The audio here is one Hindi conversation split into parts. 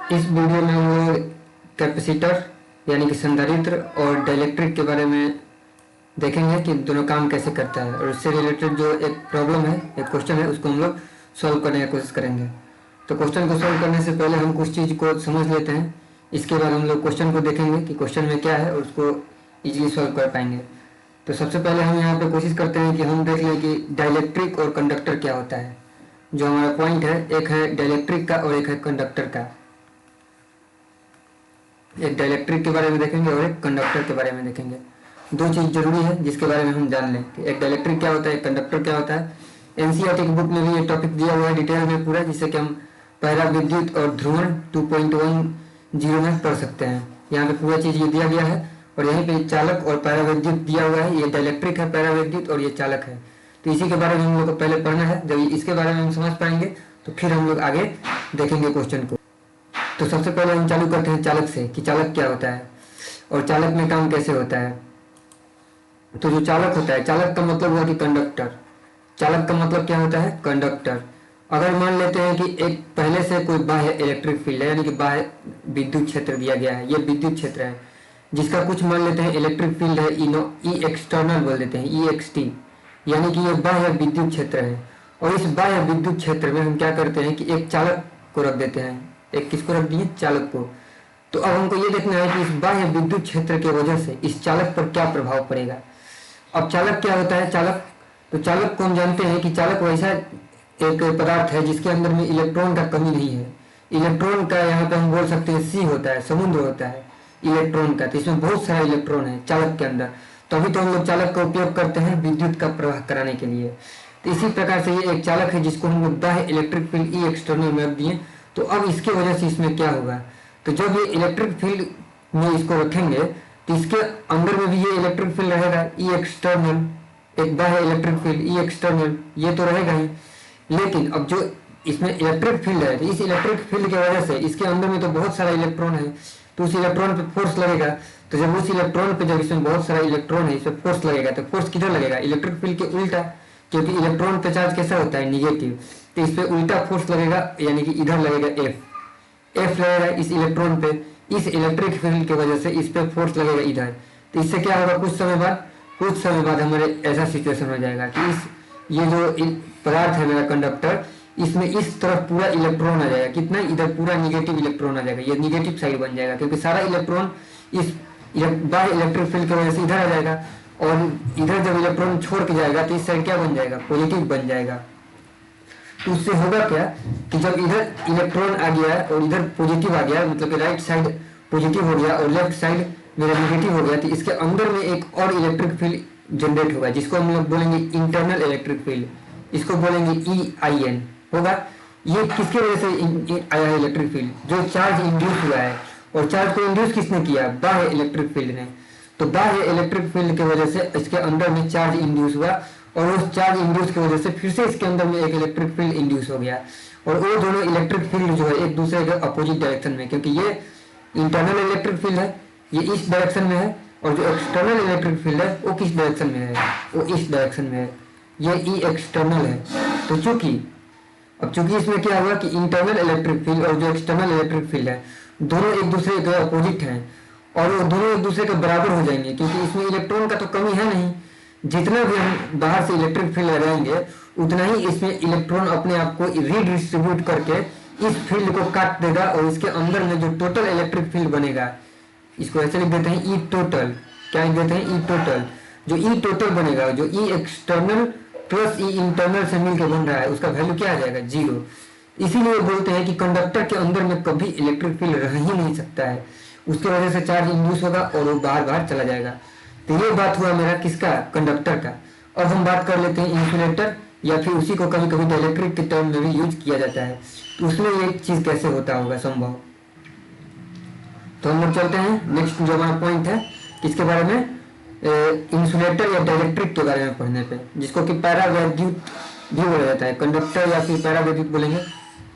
इस वीडियो में हम लोग कैपेसिटर यानी कि संधारित्र और डाइलेक्ट्रिक के बारे में देखेंगे कि दोनों काम कैसे करता है, और उससे रिलेटेड जो एक प्रॉब्लम है, एक क्वेश्चन है, उसको हम लोग सॉल्व करने की कोशिश करेंगे। तो क्वेश्चन को सॉल्व करने से पहले हम कुछ चीज़ को समझ लेते हैं, इसके बाद हम लोग क्वेश्चन को देखेंगे कि क्वेश्चन में क्या है और उसको ईजिली सॉल्व कर पाएंगे। तो सबसे पहले हम यहाँ पे कोशिश करते हैं कि हम देख लें कि डाइलेक्ट्रिक और कंडक्टर क्या होता है। जो हमारा पॉइंट है, एक है डाइलेक्ट्रिक का और एक है कंडक्टर का। एक डाइलेक्ट्रिक के बारे में देखेंगे और एक कंडक्टर के बारे में देखेंगे। दो चीज़ जरूरी है जिसके बारे में हम जान लें कि एक डाइलेक्ट्रिक क्या होता है, एक कंडक्टर क्या होता है। एनसीईआरटी की बुक में भी ये टॉपिक दिया हुआ है डिटेल में पूरा, जिससे कि हम पहला विद्युत और ध्रुवण 2.10 में पढ़ सकते हैं। यहाँ पे पूरा चीज़ ये दिया गया है, और यहीं पे चालक और पैराविद्युत दिया हुआ है। ये डाइलेक्ट्रिक है, पैराविद्युत, और ये चालक है। तो इसी के बारे में हम लोग को पहले पढ़ना है। जब इसके बारे में हम समझ पाएंगे तो फिर हम लोग आगे देखेंगे क्वेश्चन को। तो सबसे पहले हम चालू करते हैं चालक से कि चालक क्या होता है और चालक में काम कैसे होता है। तो जो चालक होता है, चालक का मतलब हुआ कि कंडक्टर। चालक का मतलब क्या होता है, कंडक्टर। अगर मान लेते हैं कि एक पहले से कोई बाह्य इलेक्ट्रिक फील्ड है, यानी कि बाह्य विद्युत क्षेत्र दिया गया है, ये विद्युत क्षेत्र है जिसका कुछ मान लेते हैं इलेक्ट्रिक फील्ड है, ई एक्सटर्नल बोल देते हैं, EXT, यानी कि ये बाह्य विद्युत क्षेत्र है। और इस बाह्य विद्युत क्षेत्र में हम क्या करते हैं कि एक चालक को रख देते हैं। एक किसको रख दिए, चालक को। तो अब हमको ये देखना है कि इस बाह्य विद्युत क्षेत्र की वजह से इस चालक पर क्या प्रभाव पड़ेगा। अब चालक क्या होता है, चालक, तो चालक को हम जानते हैं कि चालक वैसा एक पदार्थ है जिसके अंदर में इलेक्ट्रॉन का कमी नहीं है। इलेक्ट्रॉन का यहाँ पे हम बोल सकते हैं सी होता है, समुद्र होता है इलेक्ट्रॉन का। तो इसमें बहुत सारा इलेक्ट्रॉन है चालक के अंदर, तभी तो हम लोग चालक का उपयोग करते हैं विद्युत का प्रवाह कराने के लिए। तो इसी प्रकार से ये एक चालक है जिसको हम लोग बाह्य इलेक्ट्रिक फील्ड ई एक्सटर्नल में रख दिए। तो अब इसके वजह से इसमें क्या होगा, तो जब ये इलेक्ट्रिक फील्ड में इसको रखेंगे तो इसके अंदर में भी ये इलेक्ट्रिक फील्ड रहेगा, ई एक्सटर्नल, एक बाह्य इलेक्ट्रिक फील्ड ई एक्सटर्नल, ये तो रहेगा ही। लेकिन अब जो इसमें इलेक्ट्रिक फील्ड है, तो इस इलेक्ट्रिक फील्ड की वजह से इसके अंदर में तो बहुत सारा इलेक्ट्रॉन है, तो उस इलेक्ट्रॉन पे फोर्स लगेगा। तो जब उस इलेक्ट्रॉन पे, जब इसमें बहुत सारा इलेक्ट्रॉन है, इस पर फोर्स लगेगा, तो फोर्स किधर लगेगा, इलेक्ट्रिक फील्ड के उल्टा, क्योंकि इलेक्ट्रॉन पे चार्ज कैसा होता है, निगेटिव। तो इस पे उल्टा फोर्स लगेगा, यानी कि इधर लगेगा एफ लगेगा इस इलेक्ट्रॉन पे। इस इलेक्ट्रिक फील्ड की वजह से इस पे फोर्स लगेगा इधर। तो इससे क्या होगा, कुछ समय बाद हमारे ऐसा सिचुएशन हो जाएगा कि ये जो पदार्थ है मेरा कंडक्टर, इसमें इस तरफ पूरा इलेक्ट्रॉन आ जाएगा, कितना, इधर पूरा निगेटिव इलेक्ट्रॉन आ जाएगा, ये निगेटिव साइड बन जाएगा, क्योंकि सारा इलेक्ट्रॉन इस बाह्य इलेक्ट्रिक फील्ड की वजह से इधर आ जाएगा। और इधर जब इलेक्ट्रॉन छोड़ के जाएगा तो इस साइड क्या बन जाएगा, पॉजिटिव बन जाएगा। तो उससे होगा क्या कि जब इधर इलेक्ट्रॉन आ गया और इधर पॉजिटिव आ गया, मतलब कि राइट साइड पॉजिटिव हो गया और लेफ्ट साइड मेरा नेगेटिव हो गया, तो इसके अंदर में एक और इलेक्ट्रिक फील्ड जनरेट होगा, जिसको हम लोग बोलेंगे इंटरनल इलेक्ट्रिक फील्ड, इसको बोलेंगे EIN होगा। ये किसके वजह से आया है इलेक्ट्रिक फील्ड, जो चार्ज इंड्यूस हुआ है। और चार्ज को इंड्यूस किसने किया, बाह्य इलेक्ट्रिक फील्ड ने। तो बाह्य इलेक्ट्रिक फील्ड की वजह से इसके अंदर में चार्ज इंड्यूस हुआ, और उस चार्ज इंड्यूस की वजह से फिर से इसके अंदर में एक इलेक्ट्रिक फील्ड इंड्यूस हो गया। और वो दोनों इलेक्ट्रिक फील्ड जो है एक दूसरे के अपोजिट डायरेक्शन में, क्योंकि ये इंटरनल इलेक्ट्रिक फील्ड है, ये इस डायरेक्शन में है, और जो एक्सटर्नल इलेक्ट्रिक फील्ड है वो किस डायरेक्शन में है, वो इस डायरेक्शन में है, ये ई एक्सटर्नल है। तो चूंकि इसमें क्या हुआ कि इंटरनल इलेक्ट्रिक फील्ड और जो एक्सटर्नल इलेक्ट्रिक फील्ड है दोनों एक दूसरे के अपोजिट हैं, और वो दोनों एक दूसरे के बराबर हो जाएंगे, क्योंकि इसमें इलेक्ट्रॉन का तो कमी है नहीं। जितना भी हम बाहर से इलेक्ट्रिक फील्ड लगाएंगे उतना ही इसमें इलेक्ट्रॉन अपने आप को रीडिस्ट्रीब्यूट करके इस फील्ड को काट देगा, और इसके अंदर में जो टोटल इलेक्ट्रिक फील्ड बनेगा, इसको ऐसे लिख देते हैं ई टोटल। क्या लिख देते हैं, ई टोटल। जो ई टोटल बनेगा, जो ई एक्सटर्नल प्लस ई इंटरनल से मिलकर बन रहा है, उसका वैल्यू क्या आ जाएगा, 0। इसीलिए बोलते हैं कि कंडक्टर के अंदर में कभी इलेक्ट्रिक फील्ड रह ही नहीं सकता है, उसकी वजह से चार्ज इंड्यूस होगा और वो बाहर चला जाएगा। तो ये बात हुआ मेरा किसका, कंडक्टर का। अब हम बात कर लेते हैं इंसुलेटर, या फिर उसी को कभी कभी डाइलेक्ट्रिक के टर्म में भी यूज किया जाता है। तो उसमें ये चीज कैसे होता होगा संभव। तो हम लोग चलते हैं नेक्स्ट जो हमारा पॉइंट है किसके बारे में, इंसुलेटर या डाइलेक्ट्रिक के बारे में पढ़ने पे, जिसको कि पैरावैद्युत भी बोला जाता है, कंडक्टर या फिर पैरावैद्युत बोलेंगे।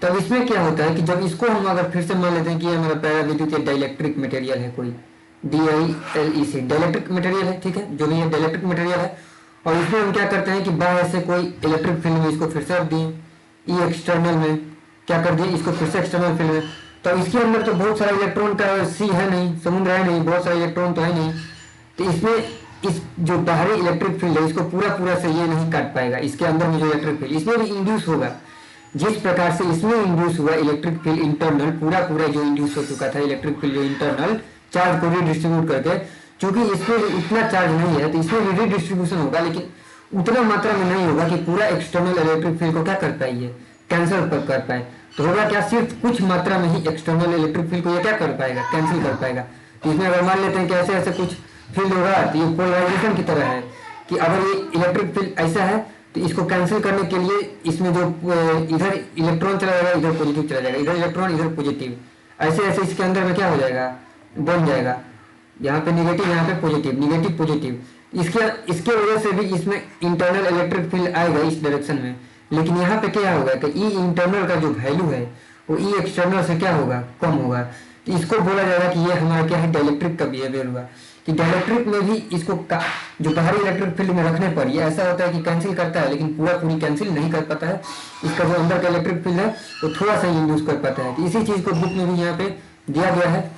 तब इसमें क्या होता है कि जब इसको हम अगर फिर से मान लेते हैं कि ये हमारा पैरावैद्युत या डाइलेक्ट्रिक मटेरियल है, कोई DILEC डाइलेक्ट्रिक मटेरियल है, ठीक है, जो भी है डाइलेक्ट्रिक मटेरियल है। और इसमें हम क्या करते हैं कि बाहर से कोई इलेक्ट्रिक फील्ड में इसको फिर से रख दिए, ई एक्सटर्नल में क्या कर दिए, इसको फिर से एक्सटर्नल फील्ड में। तो इसके अंदर तो बहुत सारा इलेक्ट्रॉन का सी है नहीं, समुद्र है नहीं, बहुत सारे इलेक्ट्रॉन तो है नहीं, तो इसमें इस जो बाहरी इलेक्ट्रिक फील्ड है इसको पूरा पूरा से ये नहीं काट पाएगा। इसके अंदर में जो इलेक्ट्रिक फील्ड इसमें भी इंड्यूस होगा, जिस प्रकार से इसमें इंड्यूस हुआ इलेक्ट्रिक फील्ड इंटरनल पूरा पूरा जो इंड्यूस हो चुका था इलेक्ट्रिक फील्ड जो इंटरनल चार्ज को रिडिस्ट्रीब्यूट करके, चूंकि इसमें उतना चार्ज नहीं है तो इसमें भी रिडिस्ट्रीब्यूशन होगा, लेकिन उतना मात्रा में नहीं होगा कि पूरा एक्सटर्नल इलेक्ट्रिक फील्ड को क्या कर पाइए, कैंसिल कर पाए। तो होगा क्या, सिर्फ कुछ मात्रा में ही एक्सटर्नल इलेक्ट्रिक फील्ड को ये क्या कर पाएगा, कैंसिल कर पाएगा। तो इसमें अगर मान लेते हैं कि ऐसे ऐसे कुछ फील्ड होगा तो ये पोलराइजेशन की तरह है कि अगर ये इलेक्ट्रिक फील्ड ऐसा है तो इसको कैंसिल करने के लिए इसमें जो इधर इलेक्ट्रॉन चला जाएगा इधर पॉजिटिव चला जाएगा, इधर इलेक्ट्रॉन इधर पॉजिटिव, ऐसे ऐसे इसके अंदर में क्या हो जाएगा, बन जाएगा, यहाँ पे निगेटिव यहाँ पे पॉजिटिव, निगेटिव पॉजिटिव। इसके वजह से भी इसमें इंटरनल इलेक्ट्रिक फील्ड आएगा इस डायरेक्शन में। लेकिन यहाँ पे क्या होगा कि ई इंटरनल का जो वैल्यू है वो ई एक्सटर्नल से क्या होगा, कम होगा। तो इसको बोला जाएगा कि ये हमारा क्या है, डाइलेक्ट्रिक का बिहेवियर हुआ। कि डाइलेक्ट्रिक में भी इसको जो बाहरी इलेक्ट्रिक फील्ड में रखने पर ये ऐसा होता है कि कैंसिल करता है, लेकिन पूरी कैंसिल नहीं कर पाता है। इसका जो अंदर का इलेक्ट्रिक फील्ड है वो थोड़ा सा इंड्यूस कर पाता है। तो इसी चीज को बुक में भी यहाँ पे दिया गया है,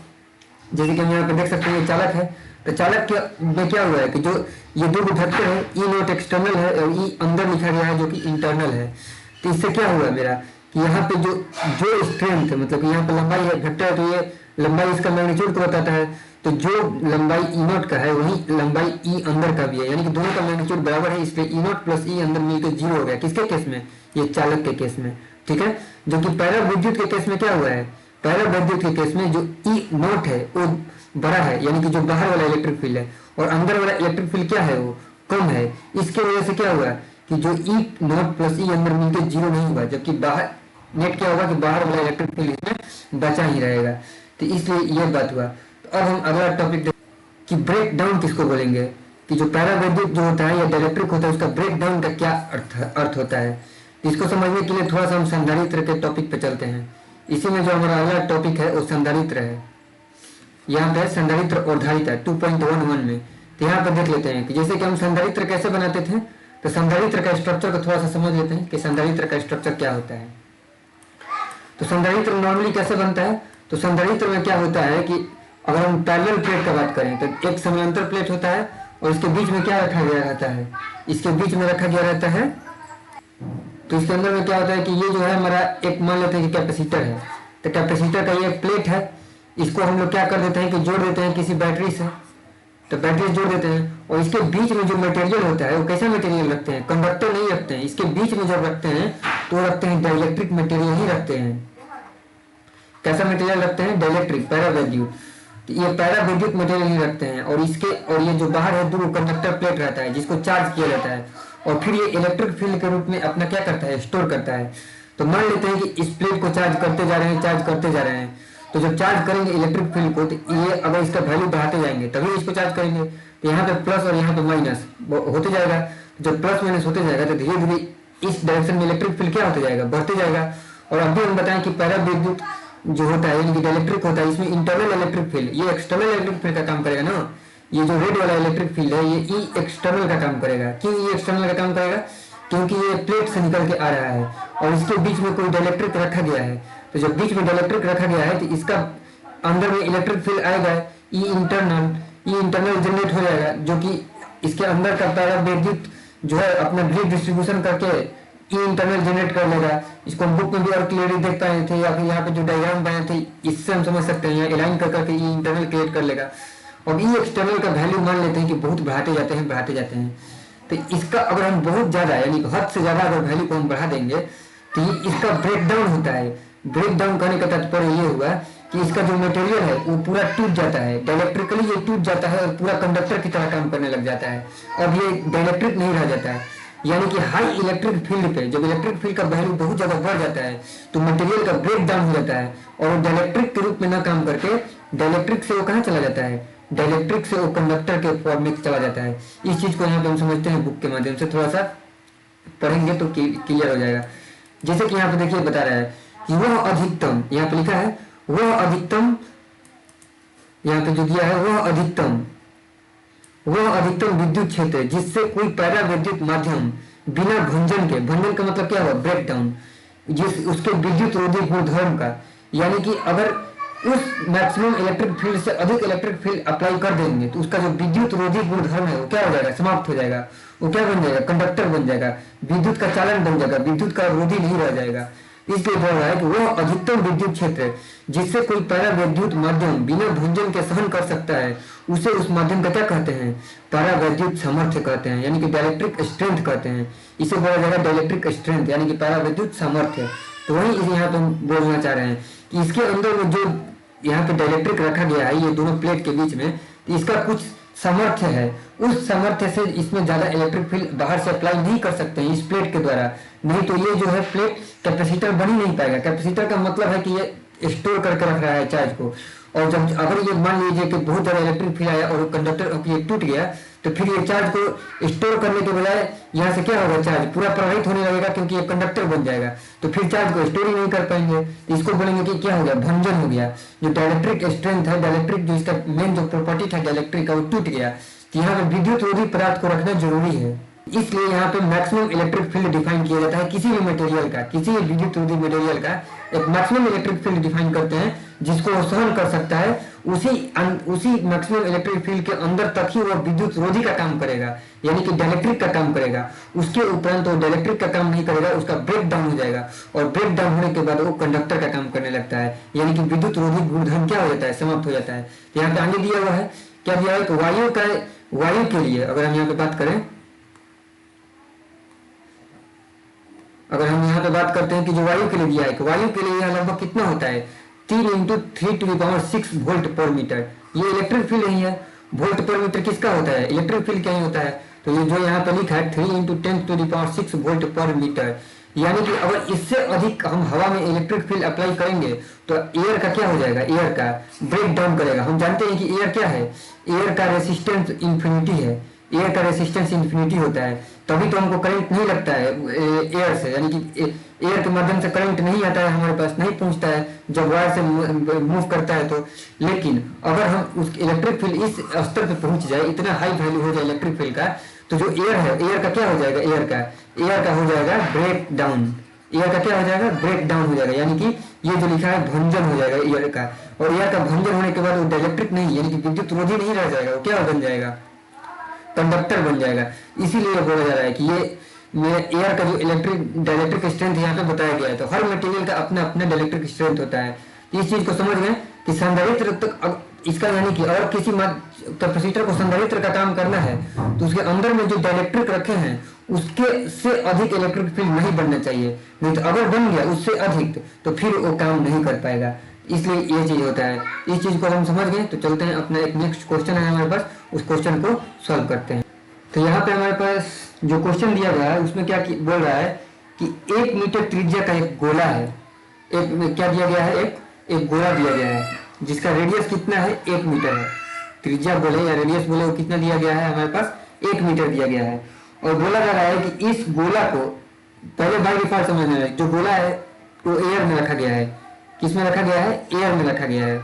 जैसे कि हम यहाँ पे देख सकते हैं ये चालक है। तो चालक में क्या हुआ है कि जो ये दो घटक है, ई नॉट एक्सटर्नल है और ई अंदर लिखा गया है जो कि इंटरनल है। तो इससे क्या हुआ मेरा कि यहाँ पे जो स्ट्रेंथ है, मतलब कि यहाँ पे लंबाई है वेक्टर है, तो ये लंबाई इसका मैग्नीट्यूड को बताता है। तो जो लंबाई ई नॉट का है वही लंबाई ई अंदर का भी है, यानी कि दोनों का मैग्नीट्यूड बराबर है, इसलिए ई नॉट प्लस ई अंदर मिलकर 0 हो गया। किसके केस में, ये चालक के केस में, ठीक है। जो कि पैरा विद्युत के केस में क्या हुआ है, पैरा विद्युत के केस में जो ई नॉट है वो बड़ा है, यानी कि जो बाहर वाला इलेक्ट्रिक फील्ड है, और अंदर वाला इलेक्ट्रिक फील्ड क्या है, वो कम है। इसके वजह से क्या हुआ कि जो ई नॉट प्लस ई अंदर मिलकर 0 नहीं हुआ, जबकि बाहर नेट क्या होगा कि बाहर वाला इलेक्ट्रिक फील्ड इसमें बचा ही रहेगा। तो इसलिए यह बात हुआ। तो अब हम अगला टॉपिक कि ब्रेक डाउन किसको बोलेंगे, कि जो पैरावैद्युत जो होता है या डाइलेक्ट्रिक होता है उसका ब्रेक डाउन का क्या अर्थ होता है। इसको समझने के लिए थोड़ा सा हम संधारित्र के टॉपिक पे चलते हैं। इसी में जो हमारा अगला टॉपिक है वो संधारित्र है। यहाँ पे संधारित्र और धारिता 2.11 में। तो यहाँ पे देख लेते हैं कि जैसे कि हम संधारित्र कैसे बनाते थे, तो संधारित्र का स्ट्रक्चर को थोड़ा सा समझ लेते हैं कि संधारित्र का स्ट्रक्चर क्या होता है। तो संधारित्र नॉर्मली कैसे बनता है, तो संधारित्र में क्या होता है कि अगर हम पैरेलल प्लेट का बात करें तो एक समानांतर प्लेट होता है और इसके बीच में क्या रखा गया रहता है, इसके बीच में रखा गया रहता है। तो इसके अंदर में क्या होता है कि ये जो है हमारा एक मान लेते हैं कि कैपेसिटर है। तो कैपेसिटर का ये प्लेट है, इसको हम लोग क्या कर देते हैं कि जोड़ देते हैं किसी बैटरी से। तो बैटरी जोड़ देते हैं और इसके बीच में जो मटेरियल होता है वो कैसा मटेरियल रखते हैं, कंडक्टर नहीं रखते हैं। इसके बीच में जब रखते हैं तो रखते हैं डाइलेक्ट्रिक मटेरियल ही रखते हैं। कैसा मटेरियल रखते हैं, डाइलेक्ट्रिक पैरावैद्युत। ये पैरावैद्युत मटेरियल ही रखते हैं और ये जो बाहर है दूर कंडक्टर प्लेट रहता है जिसको चार्ज किया जाता है और फिर ये इलेक्ट्रिक फील्ड के रूप में अपना क्या करता है, स्टोर करता है। तो मान लेते हैं कि इस प्लेट को चार्ज करते जा रहे हैं, तो जब चार्ज करेंगे इलेक्ट्रिक फील्ड को, तो ये अगर इसका वैल्यू बढ़ाते जाएंगे तभी इसको चार्ज करेंगे। तो यहाँ पे प्लस और यहाँ पे माइनस होते जाएगा। जब प्लस माइनस होते जाएगा तो धीरे धीरे इस डायरेक्शन में इलेक्ट्रिक फील्ड क्या होते जाएगा, बढ़ते जाएगा। और अभी हम बताएं कि पैरावैद्युत जो होता है यानी कि डाइलेक्ट्रिक होता है, इसमें इंटरनल इलेक्ट्रिक फील्ड, ये एक्सटर्नल इलेक्ट्रिक फील्ड का काम करेगा ना। ये जो रेड वाला इलेक्ट्रिक फील्ड है ये ई एक्सटर्नल का काम करेगा। क्यों ये एक्सटर्नल का काम करेगा, क्योंकि ये प्लेट से निकल के आ रहा है और इसके बीच में कोई डाइलेक्ट्रिक रखा गया है। तो जब बीच में डाइलेक्ट्रिक रखा गया है तो इसका अंदर में इलेक्ट्रिक फील्ड आएगा, ई इंटरनल जनरेट हो जाएगा, जो कि इसके अंदर का पैरावैद्युत जो है अपना डिस्ट्रीब्यूशन करके ई इंटरनल जनरेट कर लेगा। इसको हम बुक में भी और क्लियरली देख पाए थे, या फिर यहाँ पे जो डायग्राम बनाए थे इससे हम समझ सकते हैं, यहाँ अलाइन कर करके ई इंटरनल क्रिएट कर लेगा। और ई एक्सटर्नल का वैल्यू मान लेते हैं कि बहुत बढ़ाते जाते हैं। तो इसका अगर हम बहुत ज्यादा यानी हद से ज्यादा अगर वैल्यू को हम बढ़ा देंगे तो ये इसका ब्रेक डाउन होता है। ब्रेक डाउन करने का तात्पर्य ये हुआ कि इसका जो मटेरियल है वो पूरा टूट जाता है, डाइलेक्ट्रिकली ये टूट जाता है और पूरा कंडक्टर की तरह काम करने लग जाता है। अब ये डाइलेक्ट्रिक नहीं रह जाता है, यानी कि हाई इलेक्ट्रिक फील्ड पे जब इलेक्ट्रिक फील्ड का वैल्यू बहुत ज्यादा बढ़ जाता है तो मटेरियल का ब्रेक डाउन हो जाता है और डाइलेक्ट्रिक के रूप में ना काम करके डाइलेक्ट्रिक से वो कहाँ चला जाता है, डाइलेक्ट्रिक से वो कंडक्टर के फॉर्म में चला जाता है। इस चीज को यहाँ पे हम समझते हैं, बुक के माध्यम से थोड़ा सा पढ़ेंगे तो क्लियर हो जाएगा। जैसे कि यहाँ पे देखिए बता रहा है कि वह अधिकतम, यहाँ पे लिखा है वह अधिकतम, यहाँ पे जो दिया है वह अधिकतम विद्युत क्षेत्र जिससे कोई पैरावैद्युत माध्यम बिना भंजन के, भंजन का मतलब क्या हुआ, ब्रेक डाउन, जिस उसके विद्युत रोधी गुणधर्म का यानी कि अगर उस मैक्सिमम इलेक्ट्रिक फील्ड से अधिक इलेक्ट्रिक फील्ड अप्लाई कर देंगे तो उसका जो विद्युत रोधी गुणधर्म है वो क्या हो जाएगा, समाप्त हो जाएगा। वो क्या बन जाएगा, कंडक्टर बन जाएगा, विद्युत का चालन बन जाएगा, विद्युत का रोधी नहीं रह जाएगा। इसलिए बोल रहा है कि वो अधिकतम विद्युत क्षेत्र जिससे कोई पैरा विद्युत माध्यम बिना भंजन के सहन कर सकता है उसे उस माध्यम का क्या कहते हैं, पैरा विद्युत सामर्थ्य कहते हैं, यानी कि डाइलेक्ट्रिक स्ट्रेंथ कहते हैं। इसे बोला जाएगा डाइलेक्ट्रिक स्ट्रेंथ यानी कि पैरा विद्युत सामर्थ्य। तो वही इसे यहाँ पे हम बोलना चाह रहे हैं कि इसके अंदर में जो यहाँ पे डाइलेक्ट्रिक रखा गया है ये दोनों प्लेट के बीच में, तो इसका कुछ सामर्थ्य है, उस सामर्थ्य से इसमें ज्यादा इलेक्ट्रिक फील्ड बाहर से अप्लाई नहीं कर सकते हैं इस प्लेट के द्वारा। नहीं तो ये जो है प्लेट कैपेसिटर बन ही नहीं पाएगा। कैपेसिटर का मतलब है कि ये स्टोर करके रख रहा है चार्ज को, और जब अगर ये मान लीजिए कि बहुत ज्यादा इलेक्ट्रिक फील्ड आया और कंडक्टर ये टूट गया तो फिर ये चार्ज को स्टोर करने के बजाय यहाँ से क्या होगा, चार्ज पूरा प्रवाहित होने लगेगा क्योंकि ये कंडक्टर बन जाएगा, तो फिर चार्ज को स्टोर ही नहीं कर पाएंगे। तो इसको बोलेंगे कि क्या हो गया, भंजन हो गया। जो डाइलेक्ट्रिक स्ट्रेंथ है, डाइलेक्ट्रिक जो इसका मेन जो प्रॉपर्टी था डाइलेक्ट्रिक का वो टूट गया। तो यहाँ पे विद्युत रोधी पदार्थ को रखना जरूरी है। इसलिए यहाँ पे मैक्सिमम इलेक्ट्रिक फील्ड डिफाइन किया जाता है किसी भी मटेरियल का, किसी भी विद्युत रोधी मटेरियल का एक मैक्सिमम इलेक्ट्रिक फील्ड डिफाइन करते हैं जिसको वो सहन कर सकता है। उसी मैक्सिमम इलेक्ट्रिक फील्ड के अंदर तक ही वो विद्युत रोधी का काम करेगा, यानी कि डाइलेक्ट्रिक का काम करेगा। उसके उपरांत वो डाइलेक्ट्रिक का काम नहीं करेगा, उसका ब्रेक डाउन हो जाएगा, और ब्रेक डाउन होने के बाद वो कंडक्टर का काम करने लगता है, यानी कि विद्युत रोधी गुणधर्म क्या हो जाता है, समाप्त हो जाता है। तो यहाँ पे आगे दिया हुआ है, क्या दिया है, तो वायु के लिए अगर हम यहाँ पे बात करें, अगर हम यहाँ पे बात करते हैं कि जो वायु के लिए दिया है, कि वायु के लिए यह लगभग कितना होता है, 3 × 10⁶ वोल्ट पर मीटर। ये इलेक्ट्रिक फील्ड नहीं है, वोल्ट पर मीटर किसका होता है, इलेक्ट्रिक फील्ड क्या ही होता है। तो ये जो यहाँ पे लिखा है 3 × 10⁶ वोल्ट पर मीटर, यानी कि अगर इससे अधिक हम हवा में इलेक्ट्रिक फील्ड अप्लाई करेंगे तो एयर का क्या हो जाएगा, एयर का ब्रेक डाउन करेगा। हम जानते हैं कि एयर क्या है, एयर का रेसिस्टेंस इंफिनिटी है, एयर का रेसिस्टेंस इंफिनिटी होता है, तभी तो हमको करंट नहीं लगता है एयर से, यानी कि एयर के माध्यम से करंट नहीं आता है हमारे पास, नहीं पहुंचता है जब वायर से मूव करता है तो। लेकिन अगर हम उस इलेक्ट्रिक फील्ड इस स्तर पे पहुंच जाए, इतना हाई वैल्यू हो जाए इलेक्ट्रिक फील्ड का, तो जो एयर है, एयर का क्या हो जाएगा, एयर का हो जाएगा ब्रेक डाउन, एयर का क्या हो जाएगा, ब्रेक डाउन हो जाएगा, यानी कि ये जो लिखा है भंजन हो जाएगा एयर का। और एयर का भंजन होने के बाद वो डाइलेक्ट्रिक नहीं, यानी कि विद्युत रोधी नहीं रह जाएगा, वो क्या बन जाएगा, कंडक्टर बन जाएगा। इसीलिए बोला जा रहा है कि ये एयर का जो डाइलेक्ट्रिक स्ट्रेंथ यहाँ पे बताया गया है। तो हर मटेरियल का अपना अपना डाइलेक्ट्रिक स्ट्रेंथ होता है। इस चीज को समझ गए कि संधारित्र तक इसका, यानी कि अगर किसी कैपेसिटर को संधारित्र का काम करना है तो उसके अंदर में जो डाइलेक्ट्रिक रखे हैं उसके से अधिक इलेक्ट्रिक फील्ड नहीं बनना चाहिए, नहीं तो अगर बन गया उससे अधिक तो फिर वो काम नहीं कर पाएगा। इसलिए ये चीज होता है। इस चीज को हम समझ गए तो चलते हैं अपना एक नेक्स्ट क्वेश्चन है हमारे पास, उस क्वेश्चन को सॉल्व करते हैं। तो यहाँ पे हमारे पास जो क्वेश्चन दिया गया है उसमें क्या बोल रहा है कि 1 मीटर त्रिज्या का एक गोला है, एक क्या दिया गया है, एक गोला दिया गया है जिसका रेडियस कितना है, 1 मीटर है। त्रिज्या बोले या रेडियस बोले वो कितना दिया गया है, हमारे पास 1 मीटर दिया गया है। और बोला जा रहा है कि इस गोला को पहले बाय डिफॉल्ट समझना है, जो गोला है वो एयर में रखा गया है। किस में रखा गया है, एयर में रखा गया है।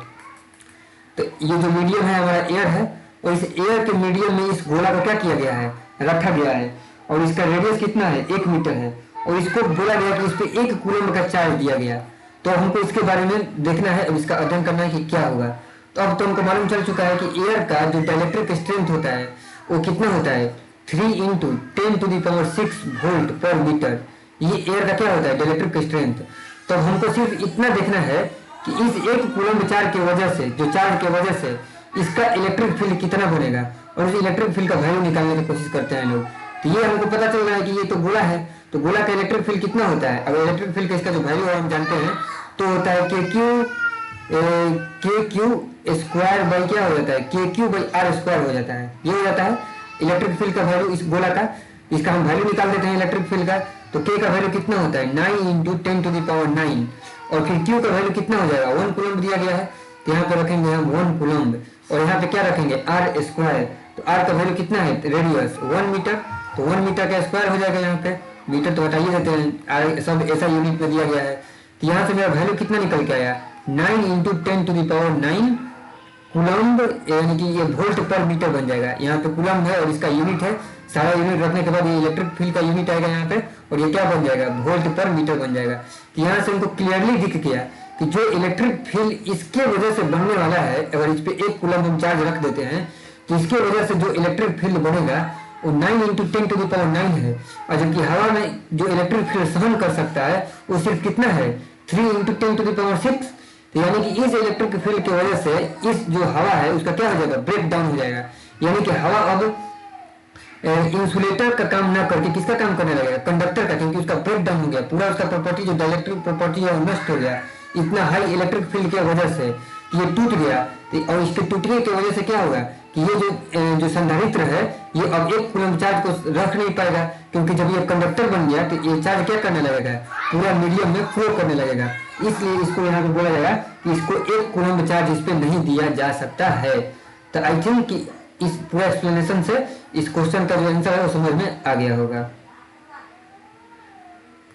तो ये जो मीडियम है हमारा एयर है, और इस एयर के मीडियम में इस गोला को क्या किया गया है, रखा गया है, और इसका रेडियस कितना है, 1 मीटर है। और इसको बोला गया कि इस पे 1 कूलम का चार्ज दिया गया। तो हमको इसके बारे में देखना है, अब इसका अध्ययन करना है कि क्या होगा। तो अब तो हमको मालूम चल चुका है कि एयर का जो डाइलेक्ट्रिक स्ट्रेंथ होता है वो कितना होता है, 3 × 10⁶ वोल्ट पर मीटर। ये एयर का क्या होता है, डाइलेक्ट्रिक स्ट्रेंथ। तो हमको सिर्फ इतना देखना है कि इस 1 कूलम चार्ज की वजह से, जो चार्ज की वजह से इसका इलेक्ट्रिक फील्ड कितना बनेगा, और उस इलेक्ट्रिक फील्ड का वैल्यू निकालने की कोशिश करते हैं लोग। तो ये हमको पता चल रहा है कि ये तो गोला है, तो गोला का इलेक्ट्रिक फील्ड कितना होता है। अगर इलेक्ट्रिक फील्ड का इसका जो वैल्यू हम जानते हैं तो होता है KQ स्क्वायर बाई क्या हो जाता है, KQ/R² हो जाता है। ये हो जाता है इलेक्ट्रिक फील्ड का वैल्यू इस गोला का। इसका हम वैल्यू निकाल देते हैं इलेक्ट्रिक फील्ड का, तो K का वैल्यू कितना होता है, 9 × 10⁹ और फिर Q का वैल्यू कितना हो जाएगा, 1 कूलम दिया गया है। तो यहाँ पे रखेंगे हम 1 कूलम, और यहाँ पे क्या रखेंगे, R²। तो R का वैल्यू कितना है, रेडियस 1 मीटर, तो 1 मीटर का स्क्वायर हो जाएगा। यहाँ पे मीटर तो हटाइए देते हैं, सब ऐसा यूनिट में दिया गया है। तो यहाँ से मेरा वैल्यू कितना निकल के आया, 9 × 10⁹ कूलम्ब, यानी कि ये वोल्ट पर मीटर बन जाएगा। यहाँ पे कूलम्ब है और इसका यूनिट है, सारा यूनिट रखने के बाद ये इलेक्ट्रिक फील्ड का यूनिट आएगा यहाँ पे, और ये क्या बन जाएगा, वोल्ट पर मीटर बन जाएगा। तो यहाँ से हमको क्लियरली दिख गया कि जो इलेक्ट्रिक फील्ड इसके वजह से बनने वाला है, अगर इस पे 1 कूलम हम चार्ज रख देते हैं तो इसके वजह से जो इलेक्ट्रिक फील्ड बनेगा वो 9 × 10⁻⁹ है। और जबकि हवा में जो इलेक्ट्रिक फील्ड सहन कर सकता है वो सिर्फ कितना है, 3 × 10⁻⁶। तो यानी कि इस इलेक्ट्रिक फील्ड की वजह से इस जो हवा है उसका क्या हो जाएगा, ब्रेक डाउन हो जाएगा। यानी कि हवा अब इंसुलेटर का काम ना करके किसका काम करने लगेगा, कंडक्टर का, क्योंकि उसका ब्रेक डाउन हो गया, पूरा उसका प्रॉपर्टी जो डाइलेक्ट्रिक प्रॉपर्टी है वो नष्ट हो गया इतना हाई इलेक्ट्रिक फील्ड की वजह से, ये टूट गया। और इसके टूटने की वजह से क्या होगा कि ये जो संधारित्र है ये अब 1 कूलम चार्ज को रख नहीं पाएगा, क्योंकि जब ये कंडक्टर बन गया तो ये चार्ज क्या करने लगेगा, पूरा मीडियम में फ्लो करने लगेगा। इसलिए इसको यहाँ पे बोला जाएगा कि इसको 1 कूलम चार्ज इस पर नहीं दिया जा सकता है। तो आई थिंक कि इस पूरा एक्सप्लेनेशन से इस क्वेश्चन का जो आंसर है वो समझ में आ गया होगा।